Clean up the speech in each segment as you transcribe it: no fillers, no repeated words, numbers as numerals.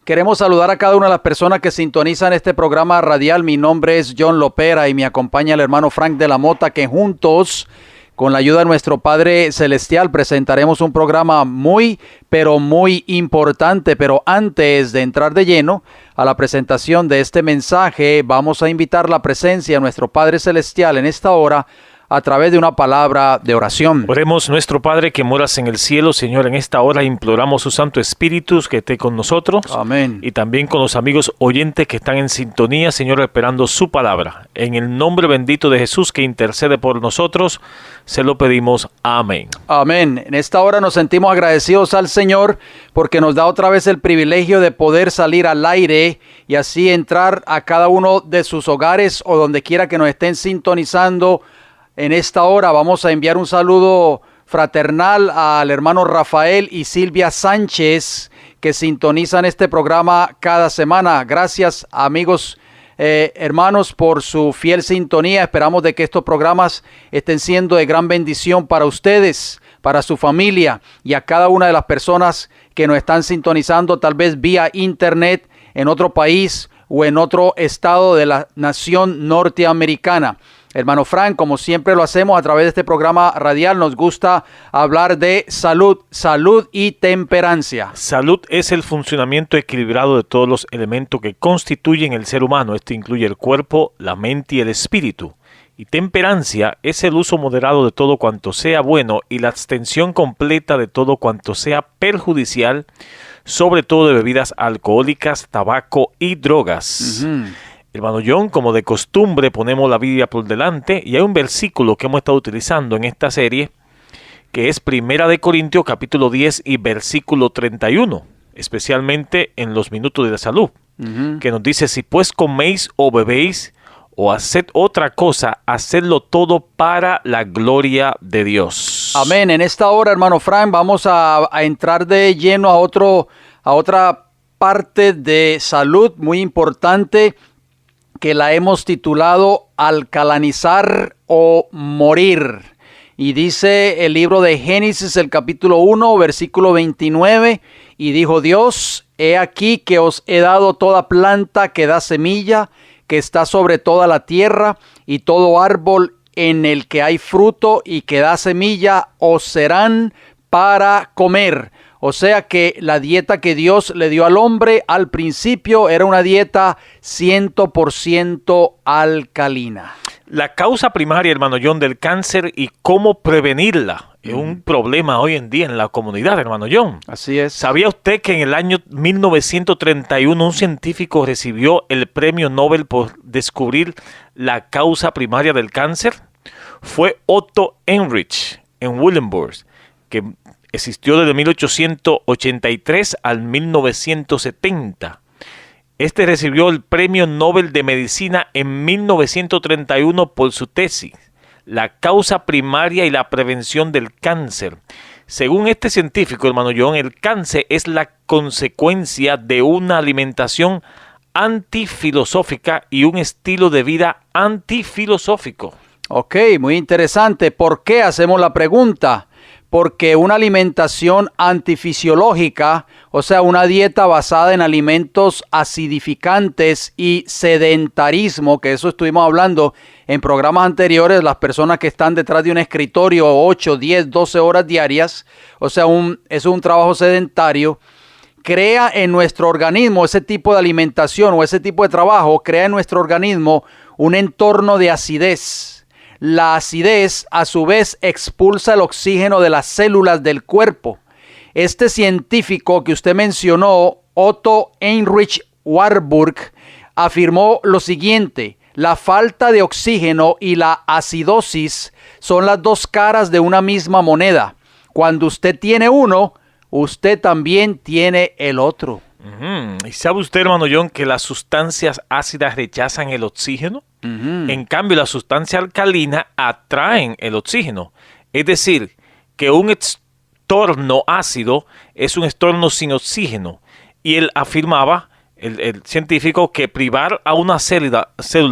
Queremos saludar a cada una de las personas que sintonizan este programa radial. Mi nombre es John Lopera y me acompaña el hermano Frank de la Mota, que juntos, con la ayuda de nuestro Padre Celestial, presentaremos un programa muy importante. Pero antes de entrar de lleno a la presentación de este mensaje, vamos a invitar la presencia de nuestro Padre Celestial en esta hora a través de una palabra de oración. Oremos. Nuestro Padre que moras en el cielo, Señor, en esta hora imploramos su Santo Espíritu que esté con nosotros. Amén. Y también con los amigos oyentes que están en sintonía, Señor, esperando su palabra. En el nombre bendito de Jesús que intercede por nosotros, se lo pedimos. Amén. Amén. En esta hora nos sentimos agradecidos al Señor porque nos da otra vez el privilegio de poder salir al aire y así entrar a cada uno de sus hogares o donde quiera que nos estén sintonizando. En esta hora vamos a enviar un saludo fraternal al hermano Rafael y Silvia Sánchez, que sintonizan este programa cada semana. Gracias, amigos, hermanos, por su fiel sintonía. Esperamos de que estos programas estén siendo de gran bendición para ustedes, para su familia y a cada una de las personas que nos están sintonizando, tal vez vía internet en otro país o en otro estado de la nación norteamericana. Hermano Frank, como siempre lo hacemos a través de este programa radial, nos gusta hablar de salud y temperancia. Salud es el funcionamiento equilibrado de todos los elementos que constituyen el ser humano. Esto incluye el cuerpo, la mente y el espíritu. Y temperancia es el uso moderado de todo cuanto sea bueno y la abstención completa de todo cuanto sea perjudicial, sobre todo de bebidas alcohólicas, tabaco y drogas. Hermano John, como de costumbre, ponemos la Biblia por delante y hay un versículo que hemos estado utilizando en esta serie que es Primera de Corintios capítulo 10 y versículo 31, especialmente en los minutos de la salud, que nos dice: si pues coméis o bebéis o haced otra cosa, hacedlo todo para la gloria de Dios. Amén. En esta hora, hermano Frank, vamos a entrar de lleno a otra parte de salud muy importante, que la hemos titulado Alcalinizar o Morir. Y dice el libro de Génesis, el capítulo 1, versículo 29, y dijo Dios: he aquí que os he dado toda planta que da semilla, que está sobre toda la tierra, y todo árbol en el que hay fruto y que da semilla, os serán para comer. O sea que la dieta que Dios le dio al hombre al principio era una dieta 100% alcalina. La causa primaria, hermano John, del cáncer y cómo prevenirla es un problema hoy en día en la comunidad, hermano John. Así es. ¿Sabía usted que en el año 1931 un científico recibió el premio Nobel por descubrir la causa primaria del cáncer? Fue Otto Heinrich en Wilhelmsburg, que existió desde 1883 al 1970. Este recibió el Premio Nobel de Medicina en 1931 por su tesis, La causa primaria y la prevención del cáncer. Según este científico, hermano John, el cáncer es la consecuencia de una alimentación antifilosófica y un estilo de vida antifilosófico. Ok, muy interesante. ¿Por qué hacemos la pregunta? Porque una alimentación antifisiológica, o sea, una dieta basada en alimentos acidificantes y sedentarismo, que eso estuvimos hablando en programas anteriores, las personas que están detrás de un escritorio 8, 10, 12 horas diarias, o sea, es un trabajo sedentario, crea en nuestro organismo ese tipo de alimentación o ese tipo de trabajo, crea en nuestro organismo un entorno de acidez. La acidez, a su vez, expulsa el oxígeno de las células del cuerpo. Este científico que usted mencionó, Otto Heinrich Warburg, afirmó lo siguiente: la falta de oxígeno y la acidosis son las dos caras de una misma moneda. Cuando usted tiene uno, usted también tiene el otro. ¿Y sabe usted, hermano John, que las sustancias ácidas rechazan el oxígeno? En cambio, las sustancias alcalinas atraen el oxígeno. Es decir, que un estorno ácido es un estorno sin oxígeno. Y él afirmaba, el científico, que privar a una célula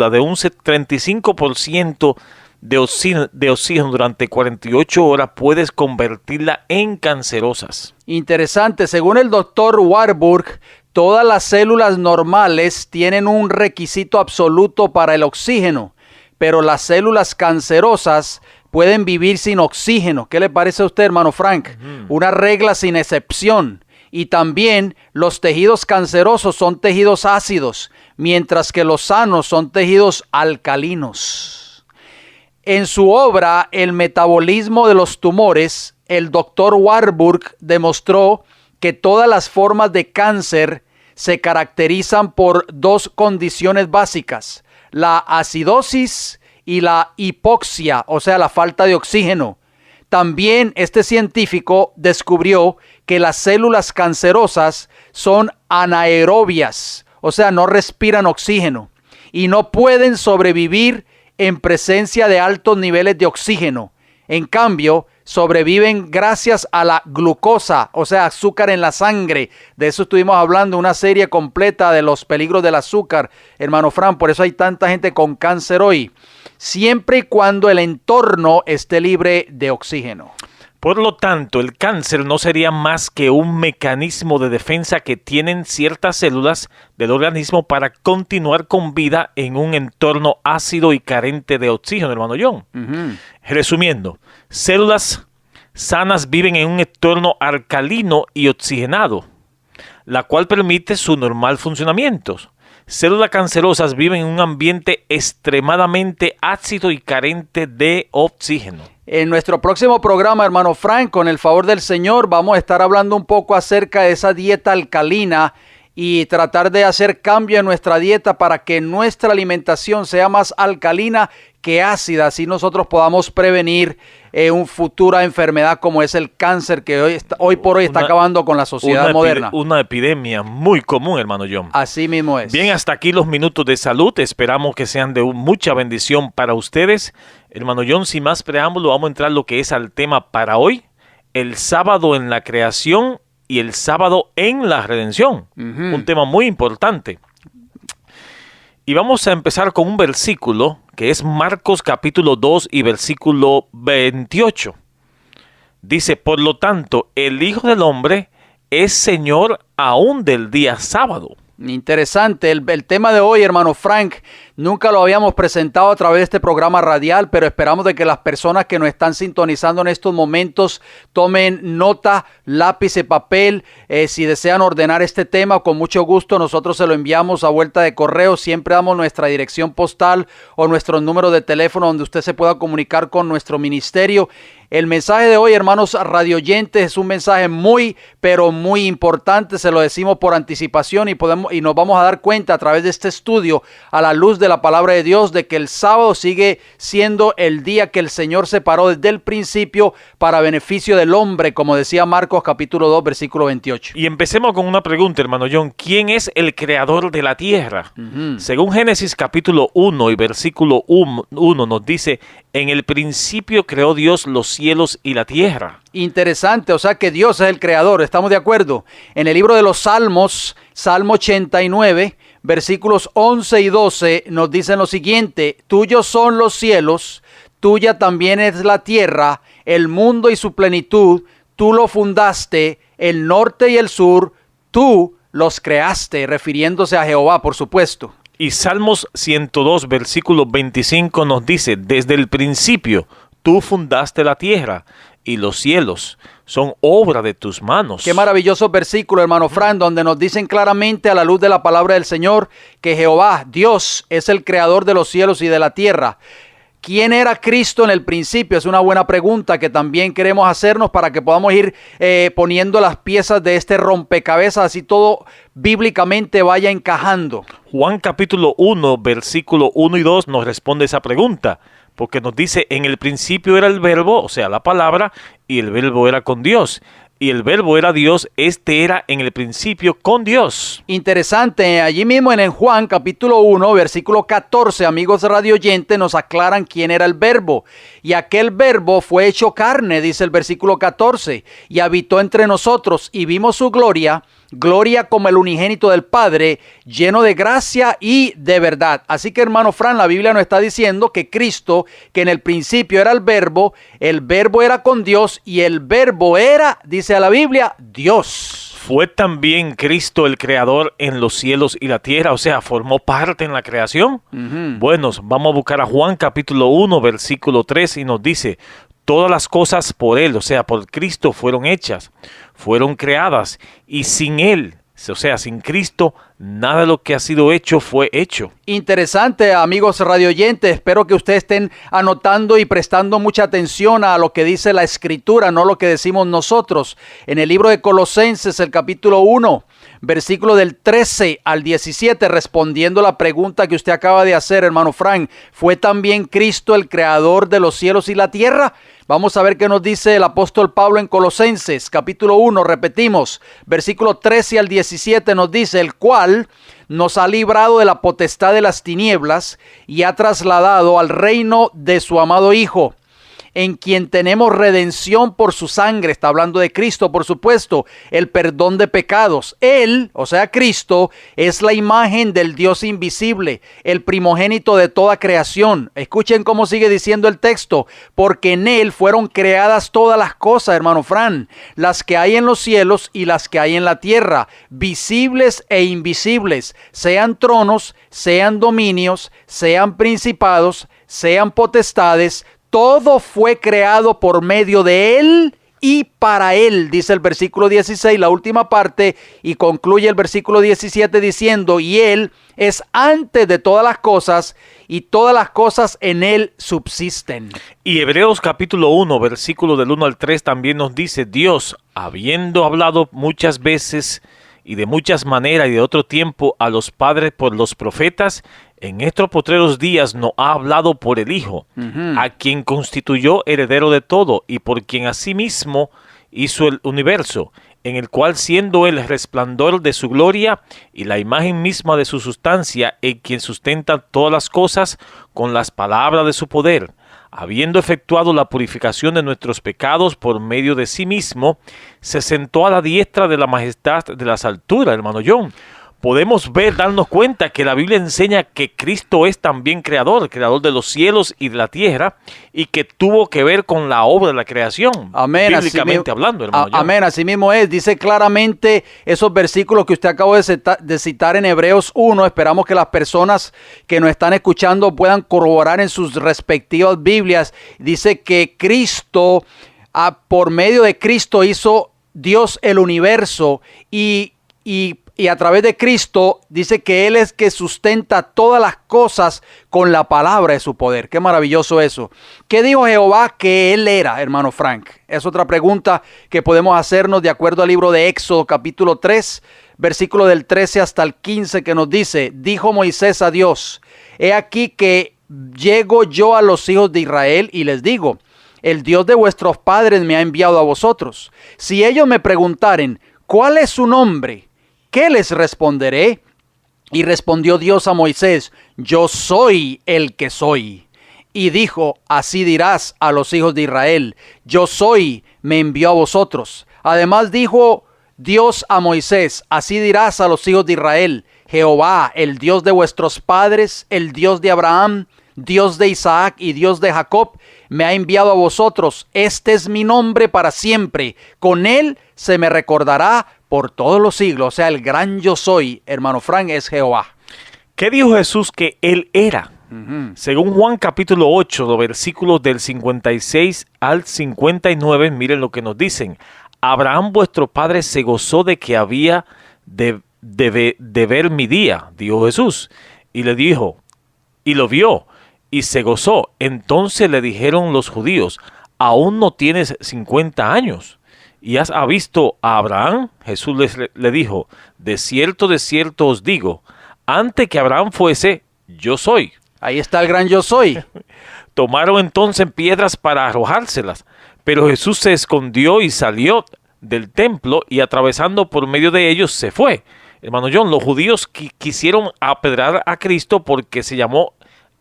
de un 35% de oxígeno durante 48 horas puedes convertirla en cancerosas. Interesante. Según el doctor Warburg, Todas las células normales tienen un requisito absoluto para el oxígeno, pero las células cancerosas pueden vivir sin oxígeno. ¿Qué le parece a usted, hermano Frank? Una regla sin excepción. Y también los tejidos cancerosos son tejidos ácidos, mientras que los sanos son tejidos alcalinos. En su obra El metabolismo de los tumores, el Dr. Warburg demostró que todas las formas de cáncer se caracterizan por dos condiciones básicas: la acidosis y la hipoxia, o sea, la falta de oxígeno. También este científico descubrió que las células cancerosas son anaerobias, o sea, no respiran oxígeno y no pueden sobrevivir en presencia de altos niveles de oxígeno. En cambio, sobreviven gracias a la glucosa, o sea, azúcar en la sangre. De eso estuvimos hablando, una serie completa de los peligros del azúcar, hermano Fran. Por eso hay tanta gente con cáncer hoy, siempre y cuando el entorno esté libre de oxígeno. Por lo tanto, el cáncer no sería más que un mecanismo de defensa que tienen ciertas células del organismo para continuar con vida en un entorno ácido y carente de oxígeno, hermano John. Resumiendo, células sanas viven en un entorno alcalino y oxigenado, la cual permite su normal funcionamiento. Células cancerosas viven en un ambiente extremadamente ácido y carente de oxígeno. En nuestro próximo programa, hermano Frank, con el favor del Señor, vamos a estar hablando un poco acerca de esa dieta alcalina y tratar de hacer cambio en nuestra dieta para que nuestra alimentación sea más alcalina que ácida, así nosotros podamos prevenir una futura enfermedad como es el cáncer, que hoy por hoy está acabando con la sociedad moderna. Una epidemia muy común, hermano John. Así mismo es. Bien, hasta aquí los minutos de salud. Esperamos que sean de mucha bendición para ustedes. Hermano John, sin más preámbulo, vamos a entrar lo que es al tema para hoy: el sábado en la creación y el sábado en la redención. Un tema muy importante. Y vamos a empezar con un versículo que es Marcos capítulo 2 y versículo 28. Dice: por lo tanto, el Hijo del Hombre es Señor aún del día sábado. Interesante, el tema de hoy, hermano Frank, nunca lo habíamos presentado a través de este programa radial, pero esperamos de que las personas que nos están sintonizando en estos momentos tomen nota, lápiz y papel. Si desean ordenar este tema, con mucho gusto nosotros se lo enviamos a vuelta de correo. Siempre damos nuestra dirección postal o nuestro número de teléfono donde usted se pueda comunicar con nuestro ministerio. El mensaje de hoy, hermanos radioyentes, es un mensaje muy, pero muy importante. Se lo decimos por anticipación y nos vamos a dar cuenta a través de este estudio, a la luz de la palabra de Dios, de que el sábado sigue siendo el día que el Señor separó desde el principio para beneficio del hombre, como decía Marcos capítulo 2, versículo 28. Y empecemos con una pregunta, hermano John. ¿Quién es el creador de la tierra? Según Génesis capítulo 1 y versículo 1 nos dice: en el principio creó Dios los cielos y la tierra. Interesante, o sea que Dios es el creador, ¿estamos de acuerdo? En el libro de los Salmos, Salmo 89, versículos 11 y 12, nos dicen lo siguiente: tuyos son los cielos, tuya también es la tierra, el mundo y su plenitud, tú lo fundaste, el norte y el sur, tú los creaste, refiriéndose a Jehová, por supuesto. Y Salmos 102, versículo 25 nos dice: desde el principio tú fundaste la tierra y los cielos son obra de tus manos. Qué maravilloso versículo, hermano Fran, donde nos dicen claramente a la luz de la palabra del Señor que Jehová, Dios, es el creador de los cielos y de la tierra. ¿Quién era Cristo en el principio? Es una buena pregunta que también queremos hacernos para que podamos ir poniendo las piezas de este rompecabezas, así todo bíblicamente vaya encajando. Juan capítulo 1, versículo 1 y 2 nos responde esa pregunta, porque nos dice: en el principio era el verbo, o sea, la palabra, y el verbo era con Dios. Y el verbo era Dios, este era en el principio con Dios. Interesante, allí mismo en Juan capítulo 1, versículo 14, amigos radioyentes, nos aclaran quién era el verbo. Y aquel verbo fue hecho carne, dice el versículo 14, y habitó entre nosotros, y vimos su gloria, gloria como el unigénito del Padre, lleno de gracia y de verdad. Así que, hermano Fran, la Biblia nos está diciendo que Cristo, que en el principio era el verbo era con Dios y el verbo era, dice a la Biblia, Dios. ¿Fue también Cristo el creador en los cielos y la tierra? O sea, ¿formó parte en la creación? Bueno, vamos a buscar a Juan capítulo 1, versículo 3 y nos dice: todas las cosas por Él, o sea, por Cristo fueron hechas, fueron creadas, y sin Él, o sea, sin Cristo, nada de lo que ha sido hecho fue hecho. Interesante, amigos radioyentes. Espero que ustedes estén anotando y prestando mucha atención a lo que dice la Escritura, no lo que decimos nosotros. En el libro de Colosenses, el capítulo 1, versículo del 13 al 17, respondiendo la pregunta que usted acaba de hacer, hermano Frank, ¿fue también Cristo el creador de los cielos y la tierra? Vamos a ver qué nos dice el apóstol Pablo en Colosenses, capítulo 1, repetimos, versículo 13 al 17 nos dice: el cual nos ha librado de la potestad de las tinieblas y ha trasladado al reino de su amado Hijo, en quien tenemos redención por su sangre. Está hablando de Cristo, por supuesto, el perdón de pecados. Él, o sea, Cristo, es la imagen del Dios invisible, el primogénito de toda creación. Escuchen cómo sigue diciendo el texto: porque en Él fueron creadas todas las cosas, hermano Fran, las que hay en los cielos y las que hay en la tierra, visibles e invisibles, sean tronos, sean dominios, sean principados, sean potestades. Todo fue creado por medio de Él y para Él, dice el versículo 16, la última parte, y concluye el versículo 17 diciendo: y Él es antes de todas las cosas, y todas las cosas en Él subsisten. Y Hebreos capítulo 1, versículo del 1 al 3 también nos dice: Dios, habiendo hablado muchas veces y de muchas maneras y de otro tiempo a los padres por los profetas, en estos postreros días nos ha hablado por el Hijo, a quien constituyó heredero de todo y por quien asimismo hizo el universo, en el cual, siendo el resplandor de su gloria y la imagen misma de su sustancia, en quien sustenta todas las cosas con las palabras de su poder, habiendo efectuado la purificación de nuestros pecados por medio de sí mismo, se sentó a la diestra de la majestad de las alturas, hermano John. Podemos darnos cuenta que la Biblia enseña que Cristo es también creador de los cielos y de la tierra, y que tuvo que ver con la obra de la creación, amén, bíblicamente hablando, hermano John. Amén, así mismo es. Dice claramente esos versículos que usted acabó de citar en Hebreos 1. Esperamos que las personas que nos están escuchando puedan corroborar en sus respectivas Biblias. Dice que Cristo, por medio de Cristo hizo Dios el universo, y a través de Cristo dice que Él es que sustenta todas las cosas con la palabra de su poder. Qué maravilloso eso. ¿Qué dijo Jehová que Él era, hermano Frank? Es otra pregunta que podemos hacernos de acuerdo al libro de Éxodo capítulo 3, versículo del 13 hasta el 15, que nos dice: dijo Moisés a Dios: he aquí que llego yo a los hijos de Israel y les digo: el Dios de vuestros padres me ha enviado a vosotros. Si ellos me preguntaren: ¿cuál es su nombre?, ¿qué les responderé? Y respondió Dios a Moisés: yo soy el que soy. Y dijo: así dirás a los hijos de Israel: yo soy, me envió a vosotros. Además dijo Dios a Moisés: así dirás a los hijos de Israel: Jehová, el Dios de vuestros padres, el Dios de Abraham, Dios de Isaac y Dios de Jacob, me ha enviado a vosotros. Este es mi nombre para siempre. Con él se me recordará por todos los siglos. O sea, el gran yo soy, hermano Frank, es Jehová. ¿Qué dijo Jesús que Él era? Según Juan capítulo 8, los versículos del 56 al 59, miren lo que nos dicen. Abraham vuestro padre se gozó de que había de ver mi día, dijo Jesús. Y le dijo, y lo vio, y se gozó. Entonces le dijeron los judíos: aún no tienes 50 años. ¿Y has visto a Abraham? Jesús le dijo: de cierto os digo, antes que Abraham fuese, yo soy. Ahí está el gran yo soy. Tomaron entonces piedras para arrojárselas, pero Jesús se escondió y salió del templo, y atravesando por medio de ellos se fue. Hermano John, los judíos quisieron apedrear a Cristo porque se llamó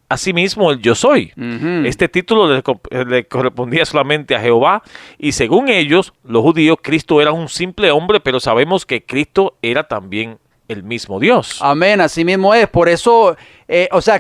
asimismo el yo soy. Este título le correspondía solamente a Jehová, y según ellos, los judíos, Cristo era un simple hombre, pero sabemos que Cristo era también el mismo Dios. Amén, así mismo es. Por eso,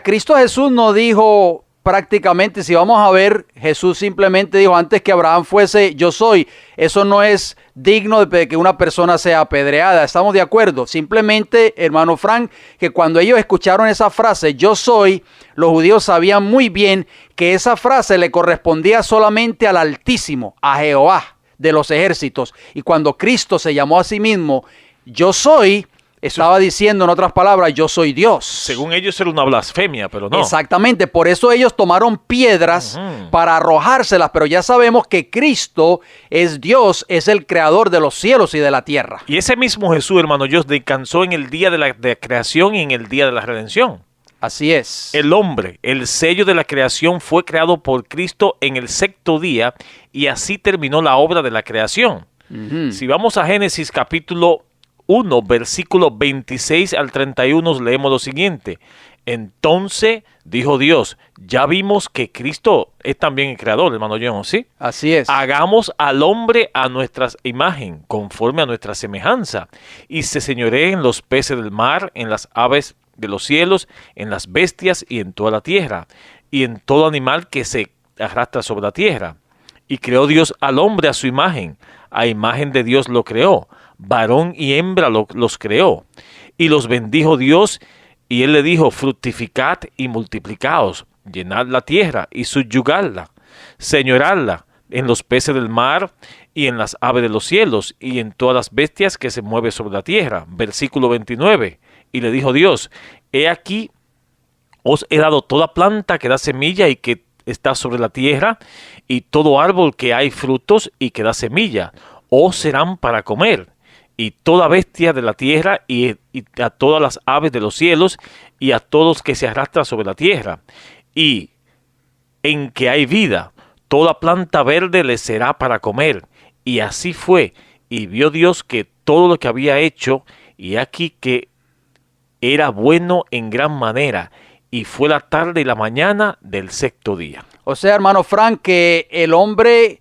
Cristo Jesús no dijo: prácticamente, si vamos a ver, Jesús simplemente dijo, antes que Abraham fuese, yo soy. Eso no es digno de que una persona sea apedreada. ¿Estamos de acuerdo? Simplemente, hermano Frank, que cuando ellos escucharon esa frase, yo soy, los judíos sabían muy bien que esa frase le correspondía solamente al Altísimo, a Jehová de los ejércitos. Y cuando Cristo se llamó a sí mismo, yo soy, estaba diciendo en otras palabras, yo soy Dios. Según ellos era una blasfemia, pero no. Exactamente, por eso ellos tomaron piedras para arrojárselas, pero ya sabemos que Cristo es Dios, es el creador de los cielos y de la tierra. Y ese mismo Jesús, hermano, Dios descansó en el día de la creación y en el día de la redención. Así es. El hombre, el sello de la creación, fue creado por Cristo en el sexto día y así terminó la obra de la creación. Si vamos a Génesis capítulo 1, versículo 26 al 31, leemos lo siguiente. Entonces dijo Dios, ya vimos que Cristo es también el creador, hermano John, ¿sí? Así es. Hagamos al hombre a nuestra imagen, conforme a nuestra semejanza, y se señoree en los peces del mar, en las aves de los cielos, en las bestias y en toda la tierra, y en todo animal que se arrastra sobre la tierra. Y creó Dios al hombre a su imagen, a imagen de Dios lo creó, varón y hembra los creó. Y los bendijo Dios, y él le dijo, fructificad y multiplicaos, llenad la tierra y subyugadla, señoradla en los peces del mar y en las aves de los cielos y en todas las bestias que se mueven sobre la tierra. Versículo 29. Y le dijo Dios, he aquí, os he dado toda planta que da semilla y que está sobre la tierra, y todo árbol que hay frutos y que da semilla, os serán para comer, y toda bestia de la tierra, y a todas las aves de los cielos, y a todos que se arrastran sobre la tierra, y en que hay vida, toda planta verde les será para comer. Y así fue, y vio Dios que todo lo que había hecho, y aquí que era bueno en gran manera, y fue la tarde y la mañana del sexto día. O sea, hermano Frank, que el hombre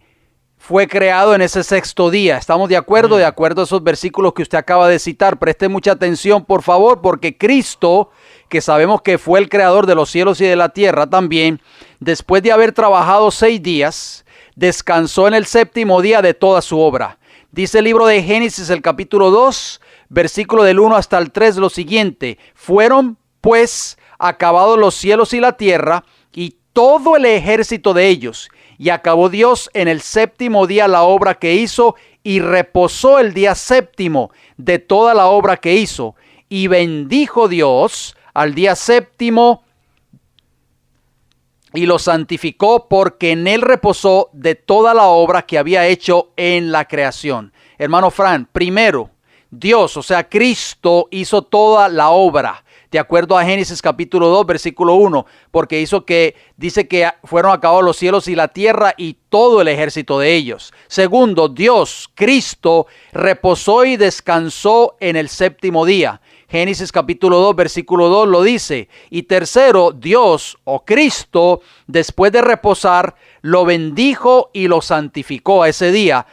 fue creado en ese sexto día. ¿Estamos de acuerdo? De acuerdo a esos versículos que usted acaba de citar. Preste mucha atención, por favor, porque Cristo, que sabemos que fue el creador de los cielos y de la tierra también, después de haber trabajado 6 días, descansó en el séptimo día de toda su obra. Dice el libro de Génesis, el capítulo 2, versículo del 1 hasta el 3, lo siguiente. Fueron, pues, acabados los cielos y la tierra, y todo el ejército de ellos. Y acabó Dios en el séptimo día la obra que hizo, y reposó el día séptimo de toda la obra que hizo. Y bendijo Dios al día séptimo, y lo santificó, porque en él reposó de toda la obra que había hecho en la creación. Hermano Fran, primero, Dios, o sea, Cristo hizo toda la obra, de acuerdo a Génesis capítulo 2, versículo 1, porque dice que fueron acabados los cielos y la tierra y todo el ejército de ellos. Segundo, Dios, Cristo, reposó y descansó en el séptimo día. Génesis capítulo 2, versículo 2 lo dice. Y tercero, Dios o Cristo, después de reposar, lo bendijo y lo santificó a ese día.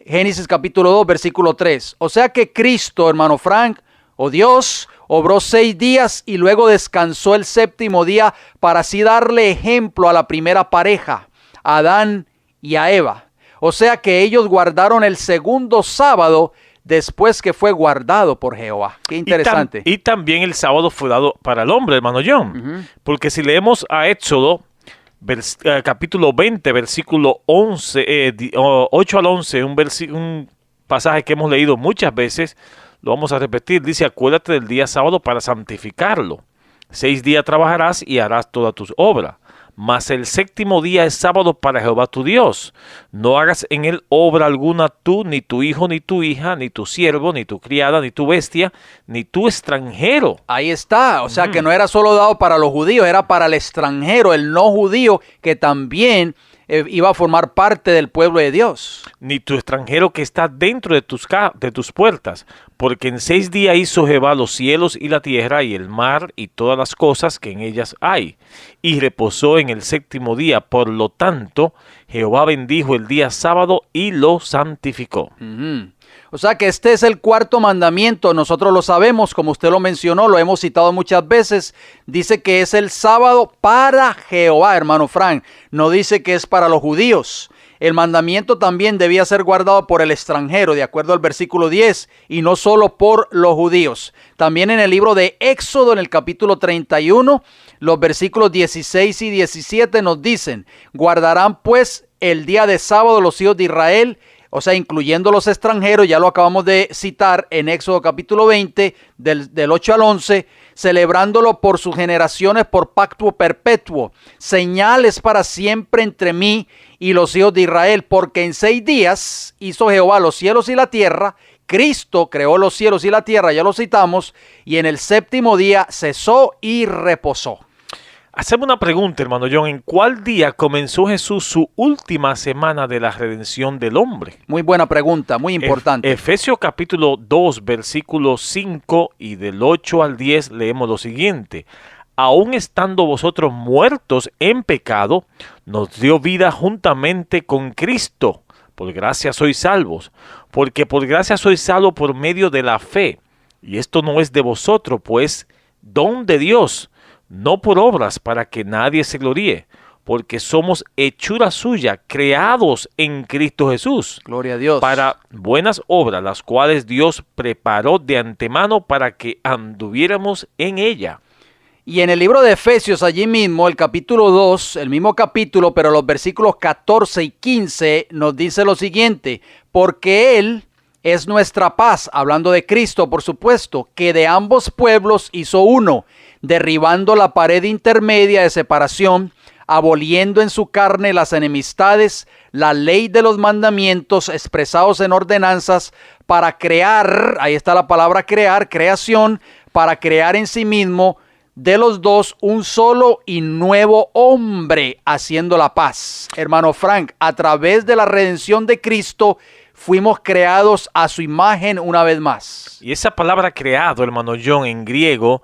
Génesis capítulo 2, versículo 3. O sea que Cristo, hermano Frank, o Dios, obró 6 días y luego descansó el séptimo día para así darle ejemplo a la primera pareja, a Adán y a Eva. O sea que ellos guardaron el segundo sábado después que fue guardado por Jehová. Qué interesante. Y también el sábado fue dado para el hombre, hermano John. Porque si leemos a Éxodo, capítulo 20, versículo 11, 8 al 11, un pasaje que hemos leído muchas veces, lo vamos a repetir. Dice, acuérdate del día sábado para santificarlo. 6 días trabajarás y harás todas tus obras. Mas el séptimo día es sábado para Jehová tu Dios. No hagas en él obra alguna tú, ni tu hijo, ni tu hija, ni tu siervo, ni tu criada, ni tu bestia, ni tu extranjero. Ahí está. O sea que no era solo dado para los judíos, era para el extranjero, el no judío, que también iba a formar parte del pueblo de Dios. Ni tu extranjero que está dentro de tus puertas, porque en 6 días hizo Jehová los cielos y la tierra y el mar y todas las cosas que en ellas hay, y reposó en el séptimo día. Por lo tanto, Jehová bendijo el día sábado y lo santificó. O sea que este es el cuarto mandamiento, nosotros lo sabemos, como usted lo mencionó, lo hemos citado muchas veces, dice que es el sábado para Jehová, hermano Frank, no dice que es para los judíos. El mandamiento también debía ser guardado por el extranjero, de acuerdo al versículo 10, y no solo por los judíos. También en el libro de Éxodo, en el capítulo 31, los versículos 16 y 17 nos dicen, guardarán pues el día de sábado los hijos de Israel, o sea, incluyendo los extranjeros, ya lo acabamos de citar en Éxodo capítulo 20, del 8 al 11, celebrándolo por sus generaciones por pacto perpetuo, señales para siempre entre mí y los hijos de Israel, porque en 6 días hizo Jehová los cielos y la tierra, Cristo creó los cielos y la tierra, ya lo citamos, y en el 7º día cesó y reposó. Hacemos una pregunta, hermano John. ¿En cuál día comenzó Jesús su última semana de la redención del hombre? Muy buena pregunta, muy importante. Efesios capítulo 2, versículo 5 y del 8 al 10 leemos lo siguiente. Aún estando vosotros muertos en pecado, nos dio vida juntamente con Cristo. Por gracia sois salvos, porque por gracia sois salvos por medio de la fe. Y esto no es de vosotros, pues don de Dios, no por obras para que nadie se gloríe, porque somos hechura suya, creados en Cristo Jesús. Gloria a Dios. Para buenas obras, las cuales Dios preparó de antemano para que anduviéramos en ella. Y en el libro de Efesios, allí mismo, el capítulo 2, el mismo capítulo, pero los versículos 14 y 15 nos dice lo siguiente, porque Él es nuestra paz, hablando de Cristo, por supuesto, que de ambos pueblos hizo uno, derribando la pared intermedia de separación, aboliendo en su carne las enemistades, la ley de los mandamientos expresados en ordenanzas, para crear, ahí está la palabra crear, creación, para crear en sí mismo de los dos un solo y nuevo hombre, haciendo la paz. Hermano Frank, a través de la redención de Cristo, fuimos creados a su imagen una vez más. Y esa palabra creado, hermano John, en griego,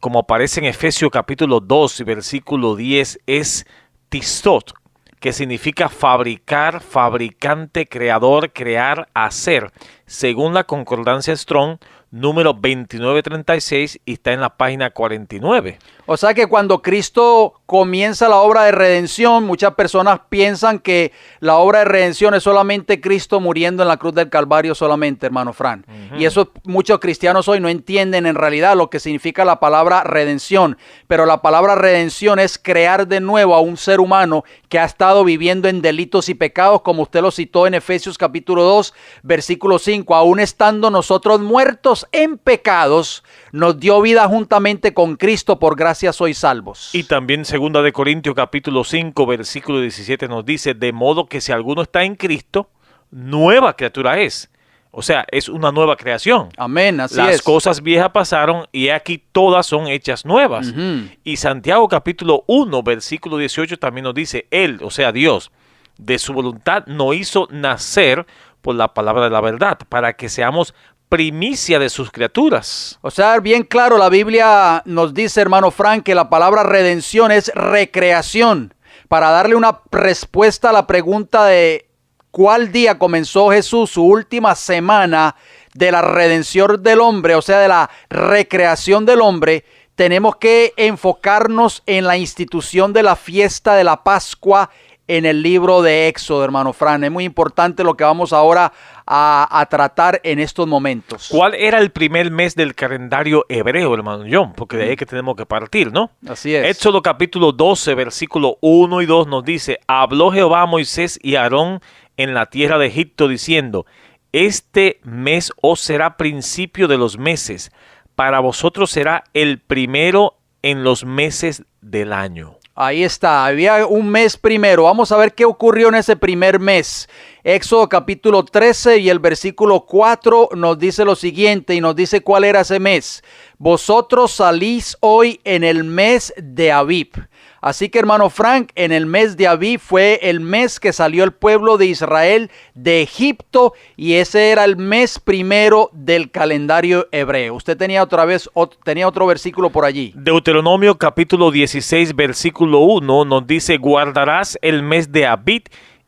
como aparece en Efesios capítulo 2 y versículo 10, es tistot, que significa fabricar, fabricante, creador, crear, hacer, según la concordancia Strong, número 2936, y está en la página 49. O sea que cuando Cristo comienza la obra de redención, muchas personas piensan que la obra de redención es solamente Cristo muriendo en la cruz del Calvario solamente, hermano Fran. Y eso muchos cristianos hoy no entienden en realidad lo que significa la palabra redención. Pero la palabra redención es crear de nuevo a un ser humano que ha estado viviendo en delitos y pecados, como usted lo citó en Efesios capítulo 2, versículo 5. Aún estando nosotros muertos en pecados, nos dio vida juntamente con Cristo, por gracia sois salvos. Y también 2 Corintios capítulo 5 versículo 17 nos dice, de modo que si alguno está en Cristo, nueva criatura es. O sea, es una nueva creación. Amén, así es. Las cosas viejas pasaron y aquí todas son hechas nuevas. Y Santiago capítulo 1 versículo 18 también nos dice, Él, o sea Dios, de su voluntad nos hizo nacer por la palabra de la verdad, para que seamos primicia de sus criaturas. O sea, bien claro, la Biblia nos dice, hermano Frank, que la palabra redención es recreación. Para darle una respuesta a la pregunta de cuál día comenzó Jesús su última semana de la redención del hombre, o sea, de la recreación del hombre, tenemos que enfocarnos en la institución de la fiesta de la Pascua en el libro de Éxodo, hermano Fran. Es muy importante lo que vamos ahora a tratar en estos momentos. ¿Cuál era el primer mes del calendario hebreo, hermano John? Porque de ahí que tenemos que partir, ¿no? Así es. Éxodo capítulo 12, versículo 1 y 2 nos dice, habló Jehová a Moisés y a Aarón en la tierra de Egipto, diciendo, este mes os será principio de los meses, para vosotros será el primero en los meses del año. Ahí está, había un mes primero. Vamos a ver qué ocurrió en ese primer mes. Éxodo capítulo 13 y el versículo 4 nos dice lo siguiente y nos dice cuál era ese mes. Vosotros salís hoy en el mes de Abib. Así que, hermano Frank, en el mes de Abib fue el mes que salió el pueblo de Israel de Egipto y ese era el mes primero del calendario hebreo. Usted tenía otro versículo por allí. Deuteronomio capítulo 16 versículo 1 nos dice, guardarás el mes de Abib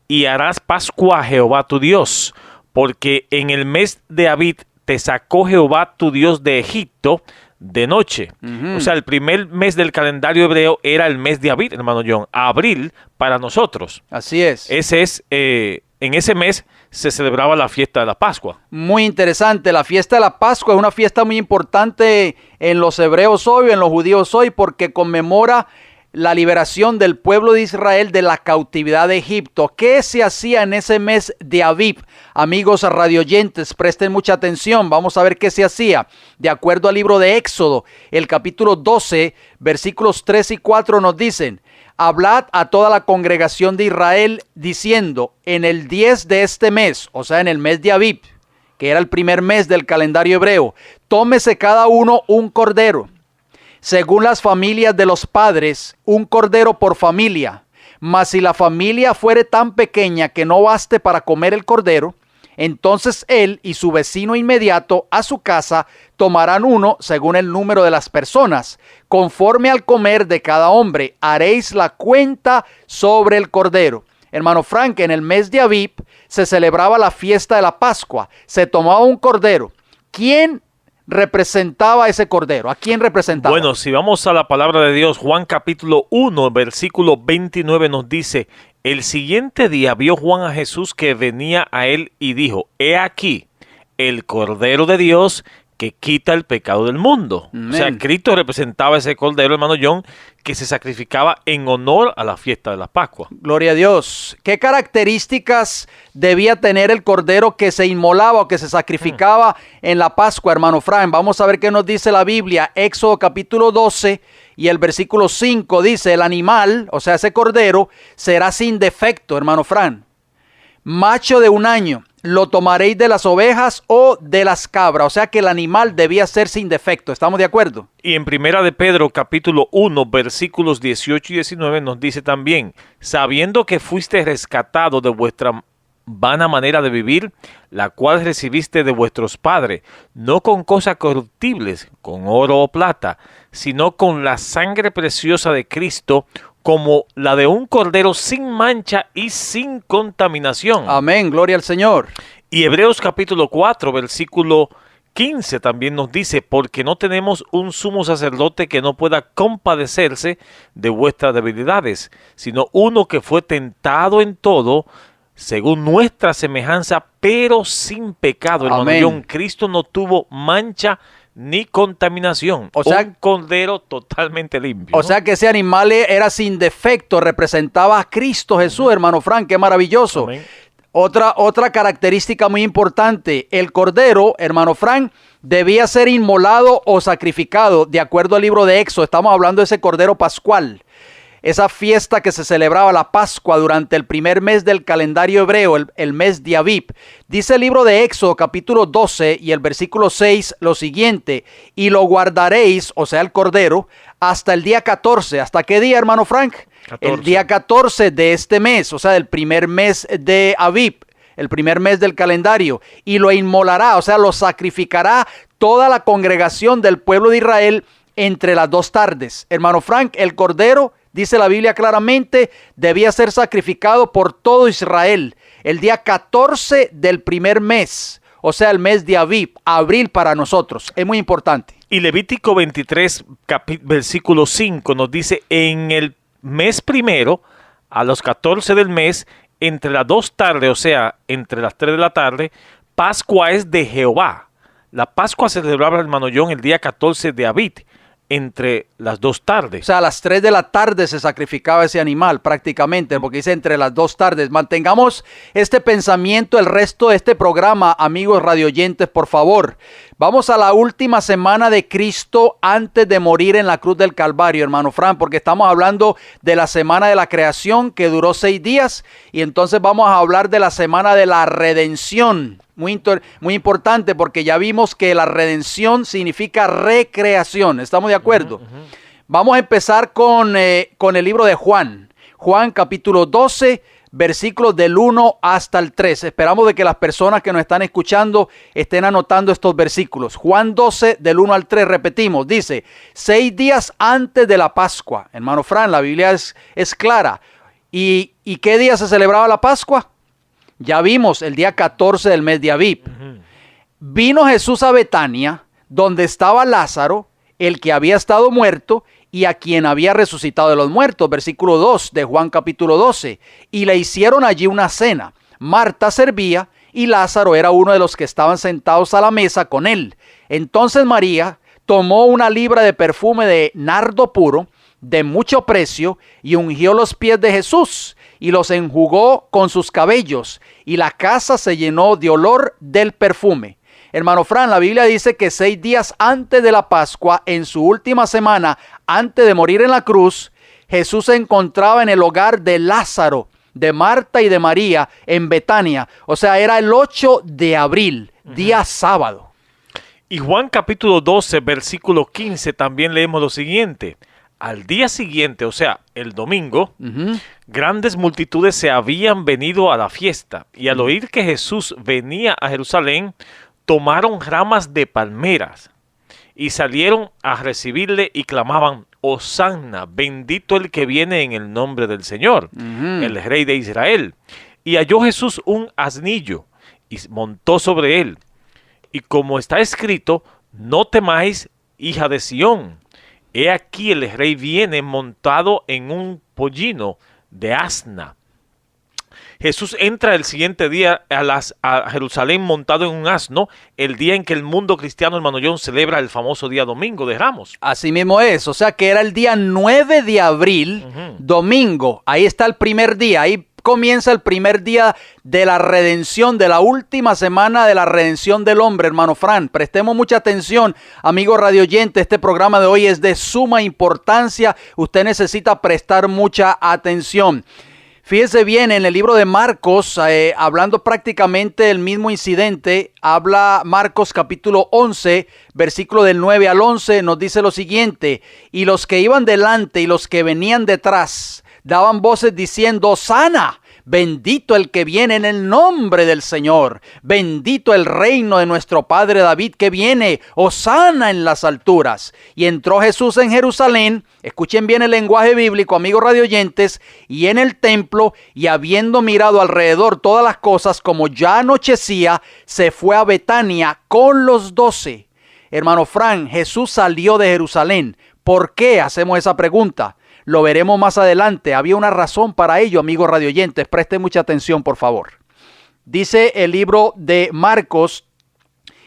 y harás Pascua a Jehová tu Dios, porque en el mes de Abib te sacó Jehová tu Dios de Egipto de noche. O sea, el primer mes del calendario hebreo era el mes de Abib, hermano John. Abril para nosotros. Así es. Ese es, en ese mes se celebraba la fiesta de la Pascua. Muy interesante. La fiesta de la Pascua es una fiesta muy importante en los hebreos hoy, en los judíos hoy, porque conmemora la liberación del pueblo de Israel de la cautividad de Egipto. ¿Qué se hacía en ese mes de Abib? Amigos radioyentes, presten mucha atención. Vamos a ver qué se hacía. De acuerdo al libro de Éxodo, el capítulo 12, versículos 3 y 4 nos dicen: hablad a toda la congregación de Israel diciendo, en el 10 de este mes, o sea, en el mes de Abib, que era el primer mes del calendario hebreo, tómese cada uno un cordero, según las familias de los padres, un cordero por familia. Mas si la familia fuere tan pequeña que no baste para comer el cordero, entonces él y su vecino inmediato a su casa tomarán uno según el número de las personas. Conforme al comer de cada hombre, haréis la cuenta sobre el cordero. Hermano Frank, en el mes de Abib se celebraba la fiesta de la Pascua. Se tomaba un cordero. ¿Quién representaba ese cordero? ¿A quién representaba? Bueno, si vamos a la palabra de Dios, Juan capítulo 1, versículo 29 nos dice: el siguiente día vio Juan a Jesús que venía a él y dijo: he aquí el Cordero de Dios que quita el pecado del mundo. Amén. O sea, Cristo representaba ese cordero, hermano John, que se sacrificaba en honor a la fiesta de la Pascua. Gloria a Dios. ¿Qué características debía tener el cordero que se inmolaba o que se sacrificaba en la Pascua, hermano Fran? Vamos a ver qué nos dice la Biblia. Éxodo capítulo 12 y el versículo 5 dice: el animal, o sea, ese cordero, será sin defecto, hermano Fran. Macho de un año, lo tomaréis de las ovejas o de las cabras. O sea que el animal debía ser sin defecto. ¿Estamos de acuerdo? Y en Primera de Pedro, capítulo 1, versículos 18 y 19 nos dice también: sabiendo que fuiste rescatado de vuestra vana manera de vivir, la cual recibiste de vuestros padres, no con cosas corruptibles, con oro o plata, sino con la sangre preciosa de Cristo, como la de un cordero sin mancha y sin contaminación. Amén, gloria al Señor. Y Hebreos capítulo 4, versículo 15 también nos dice: porque no tenemos un sumo sacerdote que no pueda compadecerse de vuestras debilidades, sino uno que fue tentado en todo, según nuestra semejanza, pero sin pecado. Hermano John, Cristo no tuvo mancha ni contaminación. O sea, un cordero totalmente limpio. O sea que ese animal era sin defecto, representaba a Cristo Jesús, hermano Frank, qué maravilloso. Amén. Otra característica muy importante: el cordero, hermano Frank, debía ser inmolado o sacrificado, de acuerdo al libro de Éxodo. Estamos hablando de ese cordero pascual. Esa fiesta que se celebraba la Pascua durante el primer mes del calendario hebreo, el mes de Abib. Dice el libro de Éxodo capítulo 12 y el versículo 6 lo siguiente: y lo guardaréis, o sea el cordero, hasta el día 14. ¿Hasta qué día, hermano Frank? 14. El día 14 de este mes, o sea del primer mes de Abib, el primer mes del calendario. Y lo inmolará, o sea lo sacrificará toda la congregación del pueblo de Israel entre las dos tardes. Hermano Frank, el cordero, dice la Biblia claramente, debía ser sacrificado por todo Israel el día 14 del primer mes, o sea el mes de Abib, abril para nosotros. Es muy importante. Y Levítico 23, versículo 5 nos dice: en el mes primero, a los 14 del mes, entre las dos tardes, o sea, entre las 3 de la tarde, Pascua es de Jehová. La Pascua se celebraba, hermano John, el día 14 de Abib, entre las dos tardes. O sea, a las 3 de la tarde se sacrificaba ese animal prácticamente, porque dice entre las dos tardes. Mantengamos este pensamiento el resto de este programa, amigos radioyentes, por favor. Vamos a la última semana de Cristo antes de morir en la cruz del Calvario, hermano Fran, porque estamos hablando de la semana de la creación que duró 6 días, y entonces vamos a hablar de la semana de la redención. Muy importante, porque ya vimos que la redención significa recreación. ¿Estamos de acuerdo? Vamos a empezar con el libro de Juan. Juan capítulo 12, versículos del 1 hasta el 3. Esperamos de que las personas que nos están escuchando estén anotando estos versículos. Juan 12, del 1 al 3, repetimos. Dice: 6 días antes de la Pascua. Hermano Fran, la Biblia es clara. ¿Y qué día se celebraba la Pascua? Ya vimos el día 14 del mes de Abib. Vino Jesús a Betania, donde estaba Lázaro, el que había estado muerto y a quien había resucitado de los muertos. Versículo 2 de Juan capítulo 12. Y le hicieron allí una cena. Marta servía y Lázaro era uno de los que estaban sentados a la mesa con él. Entonces María tomó una libra de perfume de nardo puro, de mucho precio, y ungió los pies de Jesús y los enjugó con sus cabellos, y la casa se llenó de olor del perfume. Hermano Fran, la Biblia dice que 6 días antes de la Pascua, en su última semana, antes de morir en la cruz, Jesús se encontraba en el hogar de Lázaro, de Marta y de María, en Betania. O sea, era el 8 de abril, día sábado. Y Juan capítulo 12, versículo 15, también leemos lo siguiente. Al día siguiente, o sea, el domingo, grandes multitudes se habían venido a la fiesta, y al oír que Jesús venía a Jerusalén, tomaron ramas de palmeras y salieron a recibirle y clamaban: Hosanna, bendito el que viene en el nombre del Señor, el Rey de Israel. Y halló Jesús un asnillo y montó sobre él. Y como está escrito: no temáis, hija de Sión, he aquí el rey viene montado en un pollino de asna. Jesús entra el siguiente día a Jerusalén montado en un asno, el día en que el mundo cristiano, hermano John, celebra el famoso día domingo de Ramos. Así mismo es, o sea que era el día 9 de abril, domingo. Ahí está el primer día, ahí comienza el primer día de la redención, de la última semana de la redención del hombre, hermano Fran. Prestemos mucha atención, amigo radioyente, este programa de hoy es de suma importancia. Usted necesita prestar mucha atención. Fíjese bien, en el libro de Marcos, hablando prácticamente del mismo incidente, habla Marcos capítulo 11, versículo del 9 al 11, nos dice lo siguiente: y los que iban delante y los que venían detrás daban voces diciendo: Hosana, bendito el que viene en el nombre del Señor, bendito el reino de nuestro padre David que viene, hosana en las alturas. Y entró Jesús en Jerusalén, escuchen bien el lenguaje bíblico, amigos radioyentes, y en el templo, y habiendo mirado alrededor todas las cosas, como ya anochecía, se fue a Betania con los 12. Hermano Fran, Jesús salió de Jerusalén. ¿Por qué hacemos esa pregunta? Lo veremos más adelante. Había una razón para ello, amigos radioyentes. Presten mucha atención, por favor. Dice el libro de Marcos,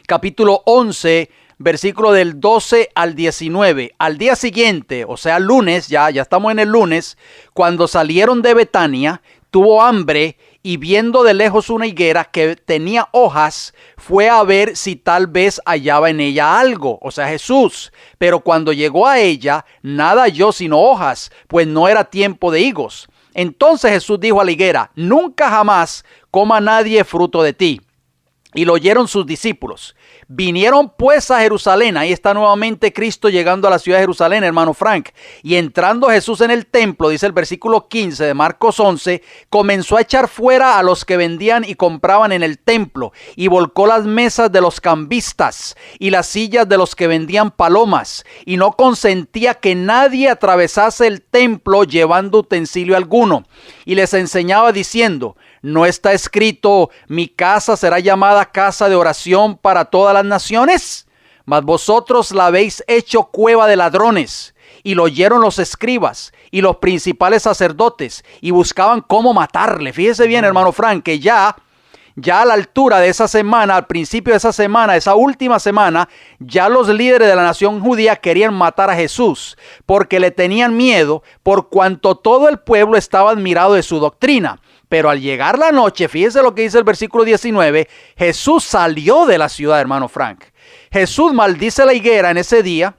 capítulo 11, versículo del 12 al 19. Al día siguiente, o sea, lunes, ya estamos en el lunes, cuando salieron de Betania, tuvo hambre y viendo de lejos una higuera que tenía hojas, fue a ver si tal vez hallaba en ella algo, o sea, Jesús. Pero cuando llegó a ella, nada halló sino hojas, pues no era tiempo de higos. Entonces Jesús dijo a la higuera: nunca jamás coma nadie fruto de ti. Y lo oyeron sus discípulos. Vinieron pues a Jerusalén. Ahí está nuevamente Cristo llegando a la ciudad de Jerusalén, hermano Frank. Y entrando Jesús en el templo, dice el versículo 15 de Marcos 11, comenzó a echar fuera a los que vendían y compraban en el templo, y volcó las mesas de los cambistas y las sillas de los que vendían palomas, y no consentía que nadie atravesase el templo llevando utensilio alguno. Y les enseñaba diciendo: ¿no está escrito: mi casa será llamada casa de oración para todas las naciones? Mas vosotros la habéis hecho cueva de ladrones. Y lo oyeron los escribas y los principales sacerdotes y buscaban cómo matarle. Fíjese bien, hermano Frank, que ya a la altura de esa semana, al principio de esa semana, esa última semana, ya los líderes de la nación judía querían matar a Jesús porque le tenían miedo, por cuanto todo el pueblo estaba admirado de su doctrina. Pero al llegar la noche, fíjese lo que dice el versículo 19, Jesús salió de la ciudad, hermano Frank. Jesús maldice la higuera en ese día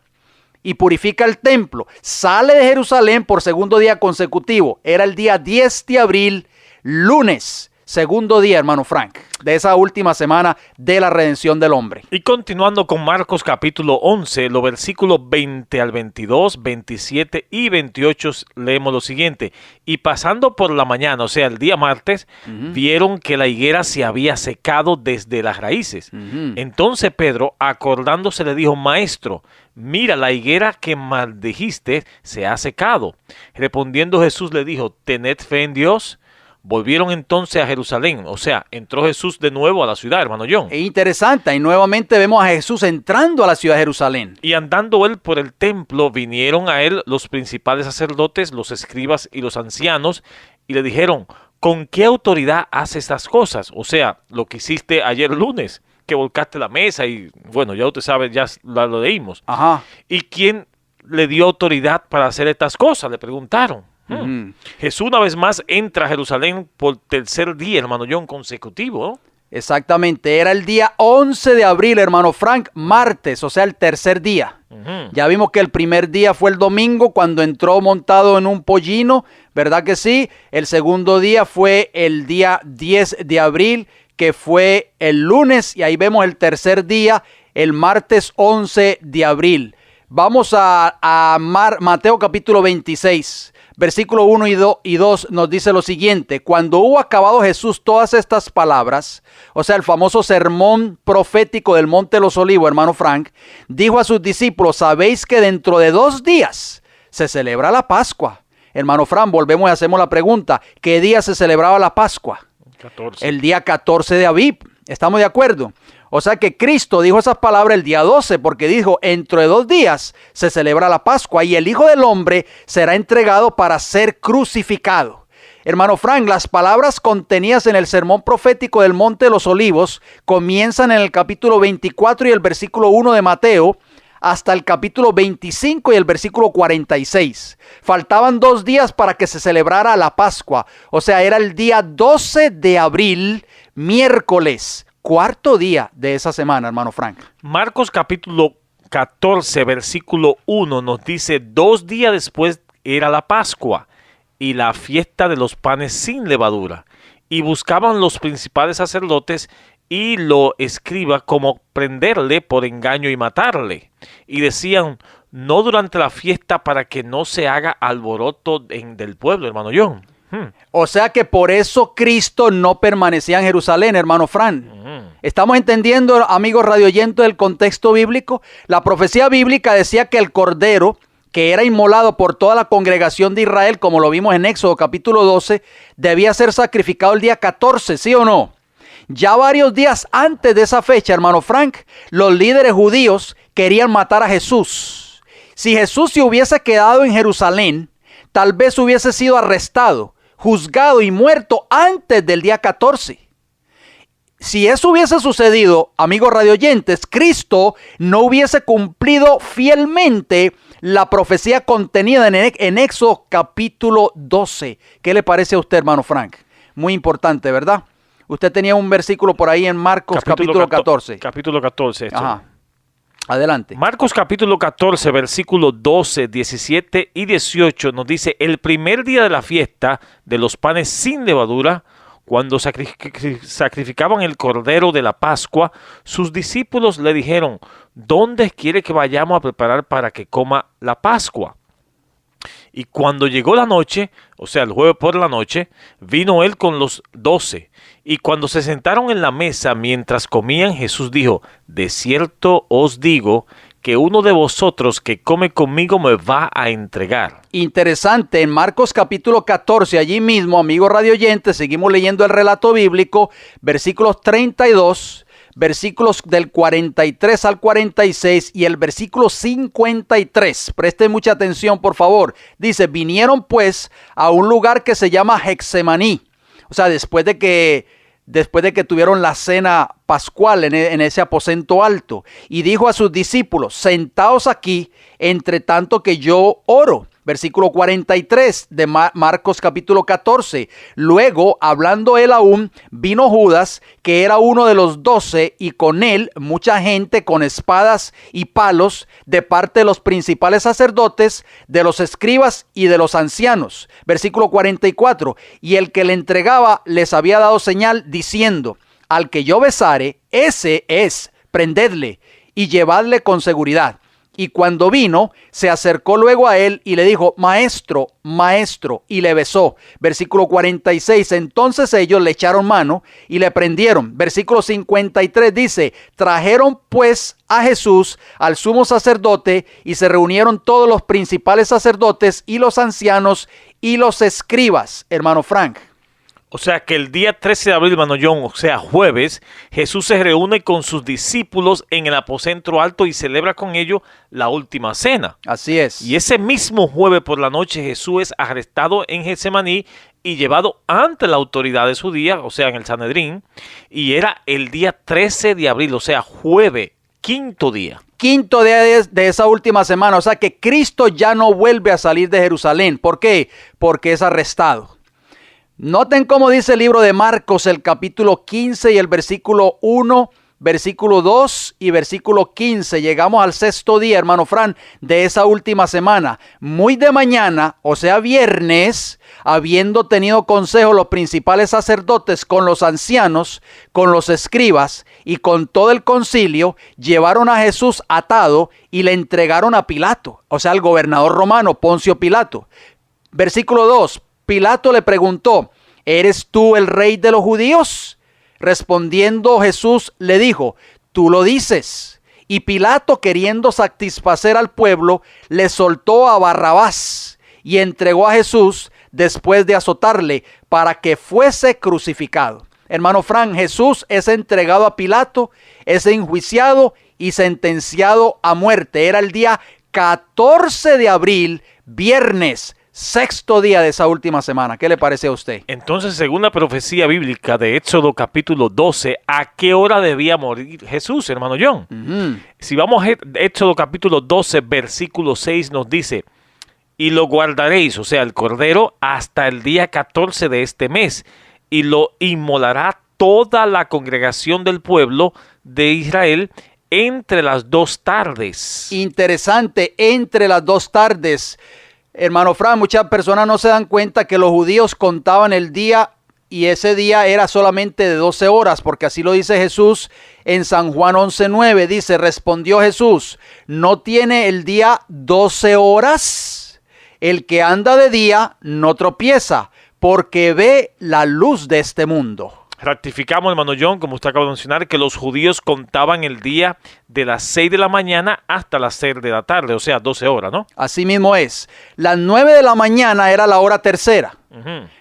y purifica el templo. Sale de Jerusalén por segundo día consecutivo. Era el día 10 de abril, lunes. Segundo día, hermano Frank, de esa última semana de la redención del hombre. Y continuando con Marcos capítulo 11, los versículos 20 al 22, 27 y 28, leemos lo siguiente. Y pasando por la mañana, o sea, el día martes, vieron que la higuera se había secado desde las raíces. Entonces Pedro, acordándose, le dijo: Maestro, mira, la higuera que maldijiste se ha secado. Respondiendo Jesús le dijo: tened fe en Dios. Volvieron entonces a Jerusalén, o sea, entró Jesús de nuevo a la ciudad, hermano John. Es interesante, y nuevamente vemos a Jesús entrando a la ciudad de Jerusalén. Y andando él por el templo, vinieron a él los principales sacerdotes, los escribas y los ancianos, y le dijeron, ¿con qué autoridad haces estas cosas? O sea, lo que hiciste ayer lunes, que volcaste la mesa y, bueno, ya usted sabe, ya lo leímos. Ajá. ¿Y quién le dio autoridad para hacer estas cosas? Le preguntaron. Jesús una vez más entra a Jerusalén por tercer día, hermano John, consecutivo, ¿no? Exactamente, era el día 11 de abril, hermano Frank, martes, o sea, el tercer día. Ya vimos que el primer día fue el domingo cuando entró montado en un pollino, ¿verdad que sí? El segundo día fue el día 10 de abril, que fue el lunes, y ahí vemos el tercer día, el martes 11 de abril. Vamos a Mateo capítulo 26. Versículo 1 y 2 nos dice lo siguiente: cuando hubo acabado Jesús todas estas palabras, o sea, el famoso sermón profético del Monte de los Olivos, hermano Frank, dijo a sus discípulos, sabéis que dentro de 2 días se celebra la Pascua. Hermano Frank, volvemos y hacemos la pregunta, ¿qué día se celebraba la Pascua? 14. El día 14 de Aviv, ¿estamos de acuerdo? O sea que Cristo dijo esas palabras el día 12 porque dijo, dentro de 2 días se celebra la Pascua y el Hijo del Hombre será entregado para ser crucificado. Hermano Frank, las palabras contenidas en el sermón profético del Monte de los Olivos comienzan en el capítulo 24 y el versículo 1 de Mateo hasta el capítulo 25 y el versículo 46. Faltaban 2 días para que se celebrara la Pascua, o sea, era el día 12 de abril, miércoles. 4º día de esa semana, hermano Frank. Marcos capítulo 14, versículo 1 nos dice, 2 días después era la Pascua y la fiesta de los panes sin levadura. Y buscaban los principales sacerdotes y los escribas como prenderle por engaño y matarle. Y decían, no durante la fiesta para que no se haga alboroto del pueblo, hermano John. O sea que por eso Cristo no permanecía en Jerusalén, hermano Fran. ¿Estamos entendiendo, amigos radioyentes, el contexto bíblico? La profecía bíblica decía que el cordero, que era inmolado por toda la congregación de Israel, como lo vimos en Éxodo capítulo 12, debía ser sacrificado el día 14, ¿sí o no? Ya varios días antes de esa fecha, hermano Frank, los líderes judíos querían matar a Jesús. Si Jesús se hubiese quedado en Jerusalén, tal vez hubiese sido arrestado, juzgado y muerto antes del día 14. Si eso hubiese sucedido, amigos radioyentes, Cristo no hubiese cumplido fielmente la profecía contenida en Éxodo capítulo 12. ¿Qué le parece a usted, hermano Frank? Muy importante, ¿verdad? Usted tenía un versículo por ahí en Marcos capítulo 14. Capítulo 14. Ajá. Adelante. Marcos capítulo 14, versículo 12, 17 y 18 nos dice, el primer día de la fiesta de los panes sin levadura, cuando sacrificaban el cordero de la Pascua, sus discípulos le dijeron, ¿dónde quiere que vayamos a preparar para que coma la Pascua? Y cuando llegó la noche, o sea, el jueves por la noche, vino él con los 12. Y cuando se sentaron en la mesa mientras comían, Jesús dijo, de cierto os digo que uno de vosotros que come conmigo me va a entregar. Interesante, en Marcos capítulo 14, allí mismo, amigos radioyentes, seguimos leyendo el relato bíblico, versículos 32, versículos del 43 al 46 y el versículo 53. Presten mucha atención, por favor. Dice, vinieron pues a un lugar que se llama Getsemaní. O sea, después de que tuvieron la cena pascual en ese aposento alto, y dijo a sus discípulos, sentaos aquí, entre tanto que yo oro. Versículo 43 de Marcos capítulo 14. Luego, hablando él aún, vino Judas, que era uno de los 12, y con él mucha gente con espadas y palos, de parte de los principales sacerdotes, de los escribas y de los ancianos. Versículo 44. Y el que le entregaba les había dado señal, diciendo, al que yo besare, ese es, prendedle y llevadle con seguridad. Y cuando vino, se acercó luego a él y le dijo, maestro, maestro, y le besó. Versículo 46, entonces ellos le echaron mano y le prendieron. Versículo 53 dice, trajeron pues a Jesús al sumo sacerdote y se reunieron todos los principales sacerdotes y los ancianos y los escribas, hermano Frank. O sea que el día 13 de abril, hermano John, o sea jueves, Jesús se reúne con sus discípulos en el aposento alto y celebra con ellos la última cena. Así es. Y ese mismo jueves por la noche Jesús es arrestado en Getsemaní y llevado ante la autoridad de su día, o sea en el Sanedrín, y era el día 13 de abril, o sea jueves, quinto día. Quinto día de esa última semana, o sea que Cristo ya no vuelve a salir de Jerusalén. ¿Por qué? Porque es arrestado. Noten cómo dice el libro de Marcos, el capítulo 15 y el versículo 1, versículo 2 y versículo 15. Llegamos al sexto día, hermano Fran, de esa última semana. Muy de mañana, o sea viernes, habiendo tenido consejo los principales sacerdotes con los ancianos, con los escribas y con todo el concilio, llevaron a Jesús atado y le entregaron a Pilato, o sea al gobernador romano, Poncio Pilato. Versículo 2. Pilato le preguntó, ¿eres tú el rey de los judíos? Respondiendo Jesús le dijo, tú lo dices. Y Pilato, queriendo satisfacer al pueblo, le soltó a Barrabás y entregó a Jesús después de azotarle para que fuese crucificado. Hermano Fran, Jesús es entregado a Pilato, es enjuiciado y sentenciado a muerte. Era el día 14 de abril, viernes, sexto día de esa última semana. ¿Qué le parece a usted? Entonces, según la profecía bíblica de Éxodo capítulo 12, ¿a qué hora debía morir Jesús, hermano John? Si vamos a Éxodo capítulo 12, versículo 6 nos dice, y lo guardaréis, o sea, el cordero, hasta el día 14 de este mes, y lo inmolará toda la congregación del pueblo de Israel entre las 2 tardes. Interesante, entre las 2 tardes. Hermano Fran, muchas personas no se dan cuenta que los judíos contaban el día y ese día era solamente de 12 horas, porque así lo dice Jesús en San Juan 11:9. Dice, respondió Jesús, ¿no tiene el día 12 horas? El que anda de día no tropieza, porque ve la luz de este mundo. Ratificamos, hermano John, como usted acaba de mencionar, que los judíos contaban el día de las 6 de la mañana hasta las 6 de la tarde, o sea, 12 horas, ¿no? Así mismo es. Las 9 de la mañana era la hora tercera.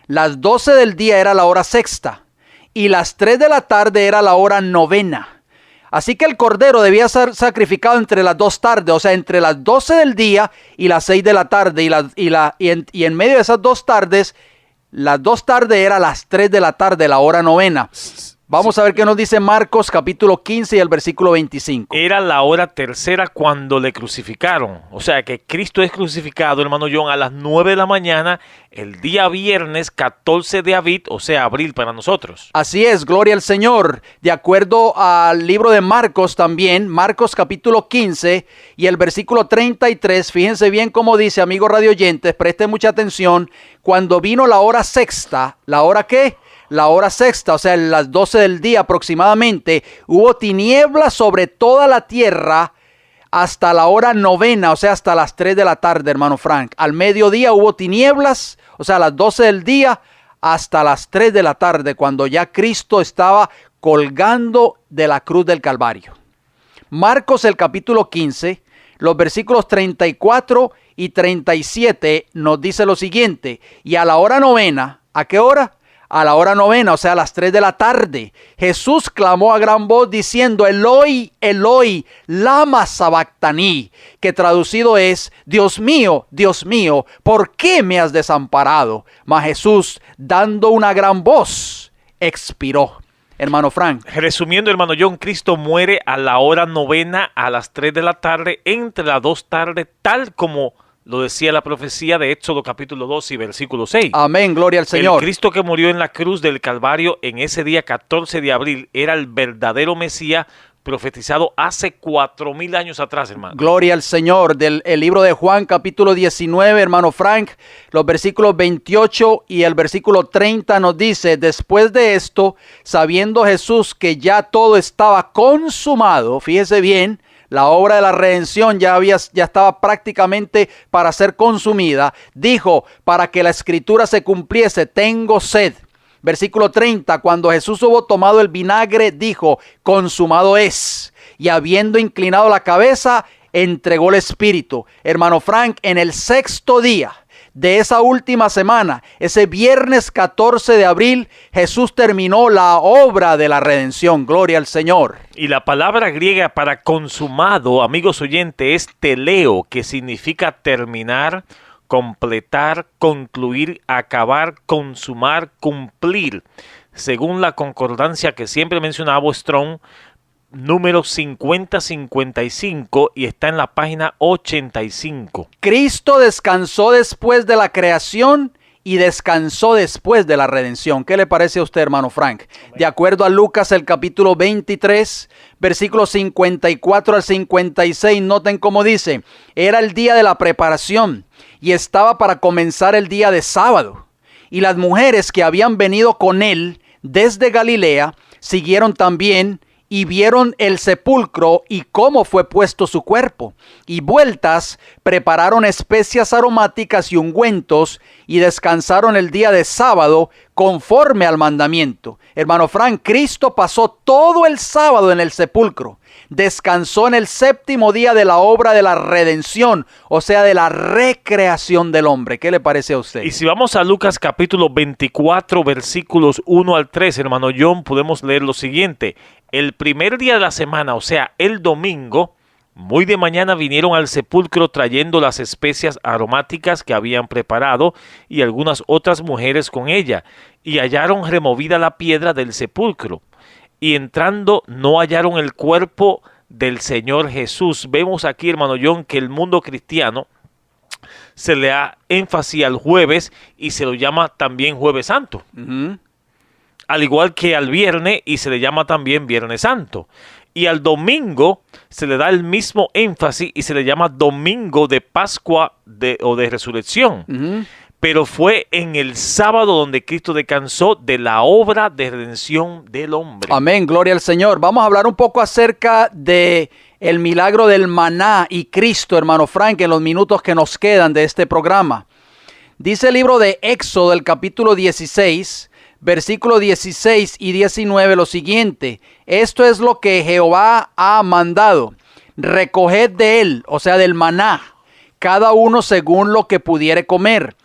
Las 12 del día era la hora sexta. Y las 3 de la tarde era la hora novena. Así que el cordero debía ser sacrificado entre las 2 tardes, o sea, entre las 12 del día y las 6 de la tarde. Y en medio de esas 2 tardes, las 2 tardes era las 3 de la tarde, la hora novena. Vamos a ver qué nos dice Marcos capítulo 15 y el versículo 25. Era la hora tercera cuando le crucificaron. O sea que Cristo es crucificado, hermano John, a las 9 de la mañana, el día viernes 14 de abril, o sea, abril para nosotros. Así es, gloria al Señor. De acuerdo al libro de Marcos también, Marcos capítulo 15 y el versículo 33, fíjense bien cómo dice, amigos radioyentes, presten mucha atención, cuando vino la hora sexta, ¿la hora qué? La hora sexta, o sea, las 12 del día aproximadamente, hubo tinieblas sobre toda la tierra hasta la hora novena, o sea, hasta las 3 de la tarde, hermano Frank. Al mediodía hubo tinieblas, o sea, a las 12 del día hasta las 3 de la tarde, cuando ya Cristo estaba colgando de la cruz del Calvario. Marcos, el capítulo 15, los versículos 34 y 37 nos dice lo siguiente, y a la hora novena, ¿a qué hora? A la hora novena, o sea, a las 3 de la tarde, Jesús clamó a gran voz diciendo, Eloi, Eloi, lama sabactaní, que traducido es, Dios mío, ¿por qué me has desamparado? Mas Jesús, dando una gran voz, expiró. Hermano Frank. Resumiendo, hermano John, Cristo muere a la hora novena, a las 3 de la tarde, entre las 2 tardes, tal como lo decía la profecía de Éxodo capítulo 2 y versículo 6. Amén, gloria al Señor. El Cristo que murió en la cruz del Calvario en ese día 14 de abril era el verdadero Mesías profetizado hace 4000 años atrás, hermano. Gloria al Señor. Del el libro de Juan capítulo 19, hermano Frank, los versículos 28 y el versículo 30 nos dice, después de esto, sabiendo Jesús que ya todo estaba consumado, fíjese bien, la obra de la redención ya estaba prácticamente para ser consumida. Dijo, para que la escritura se cumpliese, tengo sed. Versículo 30, cuando Jesús hubo tomado el vinagre, dijo, consumado es. Y habiendo inclinado la cabeza, entregó el espíritu. Hermano Frank, en el sexto día de esa última semana, ese viernes 14 de abril, Jesús terminó la obra de la redención. Gloria al Señor. Y la palabra griega para consumado, amigos oyentes, es teleo, que significa terminar, completar, concluir, acabar, consumar, cumplir. Según la concordancia que siempre mencionaba Strong, número 5055, y está en la página 85. Cristo descansó después de la creación y descansó después de la redención. ¿Qué le parece a usted, hermano Frank? De acuerdo a Lucas, el capítulo 23, versículos 54 al 56, noten cómo dice: era el día de la preparación y estaba para comenzar el día de sábado. Y las mujeres que habían venido con él desde Galilea siguieron también y vieron el sepulcro y cómo fue puesto su cuerpo. Y vueltas prepararon especias aromáticas y ungüentos y descansaron el día de sábado conforme al mandamiento. Hermano Frank, Cristo pasó todo el sábado en el sepulcro. Descansó en el séptimo día de la obra de la redención, o sea, de la recreación del hombre. ¿Qué le parece a usted? Y si vamos a Lucas capítulo 24, versículos 1 al 3, hermano John, podemos leer lo siguiente. El primer día de la semana, o sea, el domingo, muy de mañana vinieron al sepulcro trayendo las especias aromáticas que habían preparado y algunas otras mujeres con ella, y hallaron removida la piedra del sepulcro. Y entrando no hallaron el cuerpo del Señor Jesús. Vemos aquí, hermano John, que el mundo cristiano se le da énfasis al jueves y se lo llama también Jueves Santo. Al igual que al viernes, y se le llama también Viernes Santo. Y al domingo se le da el mismo énfasis y se le llama Domingo de Pascua o de Resurrección. Pero fue en el sábado donde Cristo descansó de la obra de redención del hombre. Amén, gloria al Señor. Vamos a hablar un poco acerca de el milagro del maná y Cristo, hermano Frank, en los minutos que nos quedan de este programa. Dice el libro de Éxodo, el capítulo 16, versículo 16 y 19, lo siguiente: esto es lo que Jehová ha mandado, recoged de él, o sea, del maná, cada uno según lo que pudiere comer,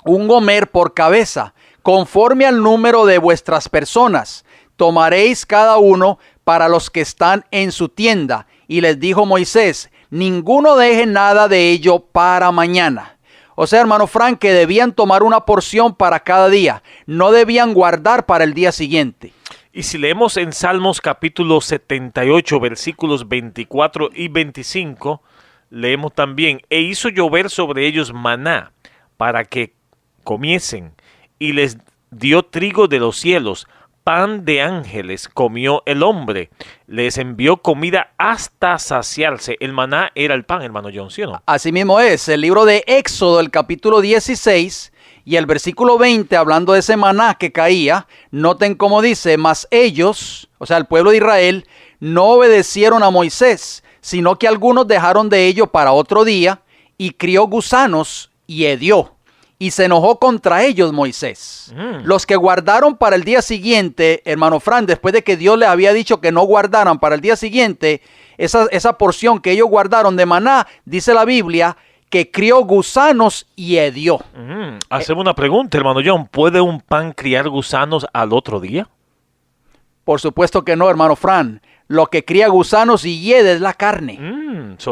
un gomer por cabeza, conforme al número de vuestras personas. Tomaréis cada uno para los que están en su tienda. Y les dijo Moisés: ninguno deje nada de ello para mañana. O sea, hermano Frank, que debían tomar una porción para cada día. No debían guardar para el día siguiente. Y si leemos en Salmos capítulo 78, versículos 24 y 25, leemos también: e hizo llover sobre ellos maná para que comiesen, y les dio trigo de los cielos, pan de ángeles comió el hombre, les envió comida hasta saciarse. El maná era el pan, hermano John, ¿sí o no? Así mismo es, el libro de Éxodo, el capítulo 16 y el versículo 20, hablando de ese maná que caía, noten cómo dice: mas ellos, o sea, el pueblo de Israel, no obedecieron a Moisés, sino que algunos dejaron de ello para otro día, y crió gusanos y hedió. Y se enojó contra ellos Moisés. Los que guardaron para el día siguiente, hermano Fran, después de que Dios les había dicho que no guardaran para el día siguiente, esa porción que ellos guardaron de maná, dice la Biblia, que crió gusanos y hedió. Hacemos una pregunta, hermano John. ¿Puede un pan criar gusanos al otro día? Por supuesto que no, hermano Fran. Lo que cría gusanos y hiede es la carne.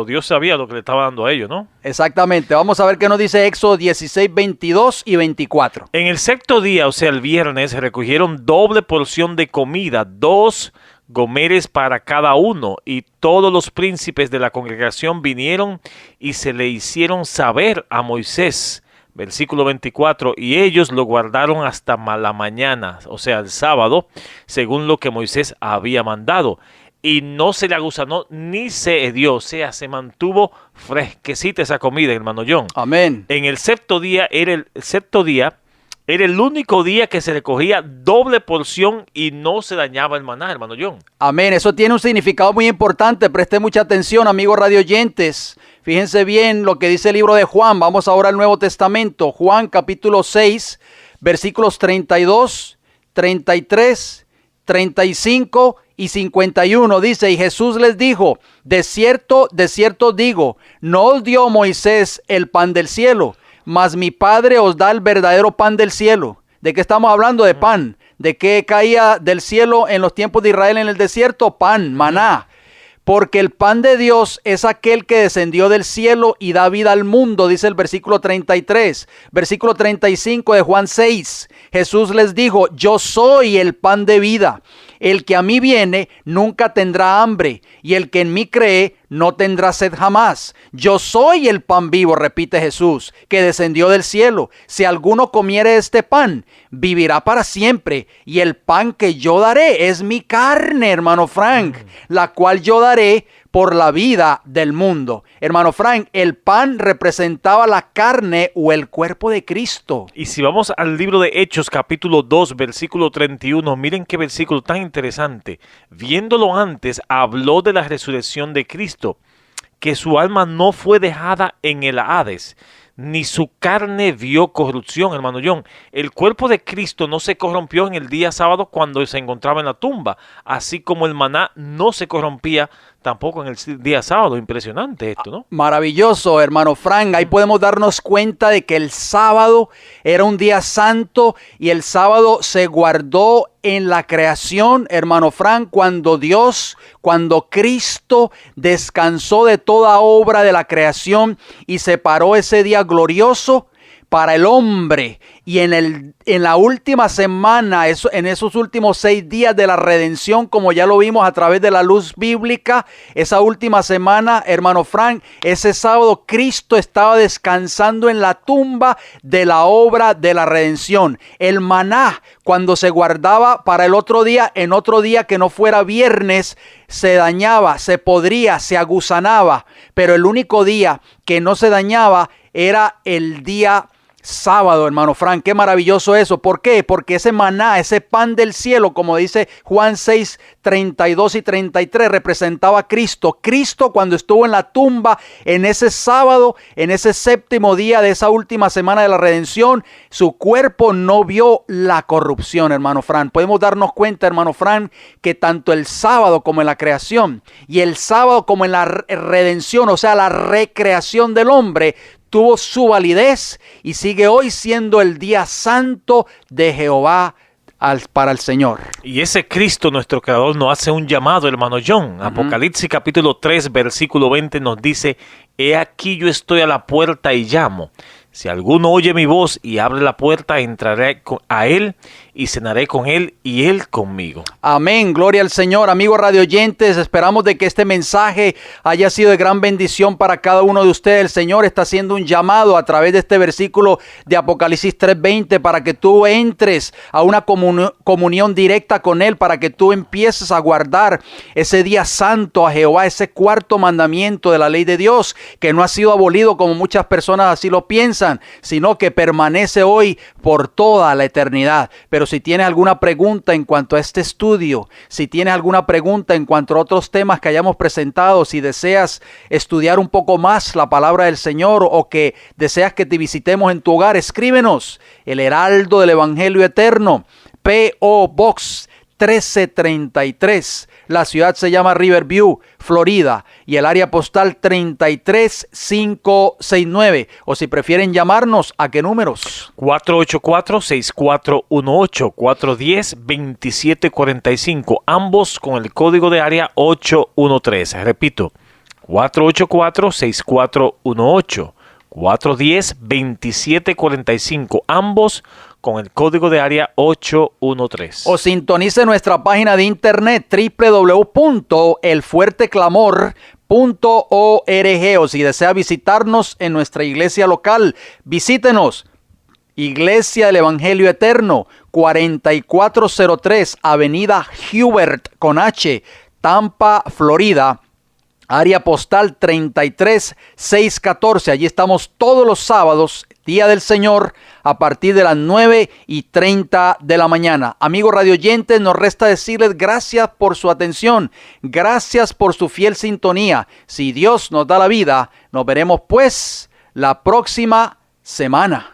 Dios sabía lo que le estaba dando a ellos, ¿no? Exactamente. Vamos a ver qué nos dice Éxodo 16, 22 y 24. En el sexto día, o sea, el viernes, recogieron doble porción de comida, 2 gomeres para cada uno, y todos los príncipes de la congregación vinieron y se le hicieron saber a Moisés. Versículo 24, y ellos lo guardaron hasta la mañana, o sea, el sábado, según lo que Moisés había mandado. Y no se le agusanó ni se hedió, o sea, se mantuvo fresquecita esa comida, hermano John. Amén. En el sexto día era el único día que se recogía doble porción y no se dañaba el maná, hermano John. Amén. Eso tiene un significado muy importante. Preste mucha atención, amigos radioyentes. Fíjense bien lo que dice el libro de Juan. Vamos ahora al Nuevo Testamento. Juan capítulo 6, versículos 32, 33, 35 y 51. Dice: y Jesús les dijo: de cierto digo, no os dio Moisés el pan del cielo, mas mi Padre os da el verdadero pan del cielo. ¿De qué estamos hablando? De pan. ¿De qué caía del cielo en los tiempos de Israel en el desierto? Pan, maná. Porque el pan de Dios es aquel que descendió del cielo y da vida al mundo, dice el versículo 33. Versículo 35 de Juan 6. Jesús les dijo, yo soy el pan de vida. El que a mí viene nunca tendrá hambre, y el que en mí cree no tendrá sed jamás. Yo soy el pan vivo, repite Jesús, que descendió del cielo. Si alguno comiere este pan, vivirá para siempre. Y el pan que yo daré es mi carne, hermano Frank, la cual yo daré por la vida del mundo. Hermano Frank, el pan representaba la carne o el cuerpo de Cristo. Y si vamos al libro de Hechos, capítulo 2, versículo 31, miren qué versículo tan interesante. Viéndolo antes, habló de la resurrección de Cristo, que su alma no fue dejada en el Hades, ni su carne vio corrupción, hermano John. El cuerpo de Cristo no se corrompió en el día sábado cuando se encontraba en la tumba, así como el maná no se corrompía tampoco en el día sábado. Impresionante esto, ¿no? Maravilloso, hermano Frank. Ahí podemos darnos cuenta de que el sábado era un día santo y el sábado se guardó en la creación, hermano Frank, cuando Cristo descansó de toda obra de la creación y separó ese día glorioso para el hombre. Y en la última semana, en esos últimos 6 días de la redención, como ya lo vimos a través de la luz bíblica, esa última semana, hermano Frank, ese sábado Cristo estaba descansando en la tumba de la obra de la redención. El maná, cuando se guardaba para el otro día, en otro día que no fuera viernes, se dañaba, se podría, se aguzanaba, pero el único día que no se dañaba era el día sábado, hermano Frank. Qué maravilloso eso. ¿Por qué? Porque ese maná, ese pan del cielo, como dice Juan 6, 32 y 33, representaba a Cristo. Cristo, cuando estuvo en la tumba en ese sábado, en ese séptimo día de esa última semana de la redención, su cuerpo no vio la corrupción, hermano Frank. Podemos darnos cuenta, hermano Frank, que tanto el sábado como en la creación y el sábado como en la redención, o sea, la recreación del hombre, tuvo su validez y sigue hoy siendo el día santo de Jehová para el Señor. Y ese Cristo, nuestro Creador, nos hace un llamado, hermano John. Apocalipsis capítulo 3, versículo 20 nos dice, he aquí yo estoy a la puerta y llamo. Si alguno oye mi voz y abre la puerta, entraré a él y cenaré con él y él conmigo. Amén, gloria al Señor. Amigos radioyentes, esperamos de que este mensaje haya sido de gran bendición para cada uno de ustedes. El Señor está haciendo un llamado a través de este versículo de Apocalipsis 3:20 para que tú entres a una comunión directa con Él, para que tú empieces a guardar ese día santo a Jehová, ese cuarto mandamiento de la ley de Dios, que no ha sido abolido como muchas personas así lo piensan, sino que permanece hoy por toda la eternidad. Pero si tienes alguna pregunta en cuanto a este estudio, si tienes alguna pregunta en cuanto a otros temas que hayamos presentado, si deseas estudiar un poco más la palabra del Señor o que deseas que te visitemos en tu hogar, escríbenos. El Heraldo del Evangelio Eterno, P.O. Box 1333. La ciudad se llama Riverview, Florida, y el área postal 33569. O si prefieren llamarnos, ¿a qué números? 484-6418, 410-2745, ambos con el código de área 813. Repito, 484-6418, 410-2745, ambos con el código de área 813. O sintonice nuestra página de internet www.elfuerteclamor.org, o si desea visitarnos en nuestra iglesia local, visítenos. Iglesia del Evangelio Eterno, 4403 Avenida Hubert con H, Tampa, Florida. Área postal 33614. Allí estamos todos los sábados, Día del Señor, a partir de las 9:30 de la mañana. Amigos radioyentes, nos resta decirles gracias por su atención. Gracias por su fiel sintonía. Si Dios nos da la vida, nos veremos pues la próxima semana.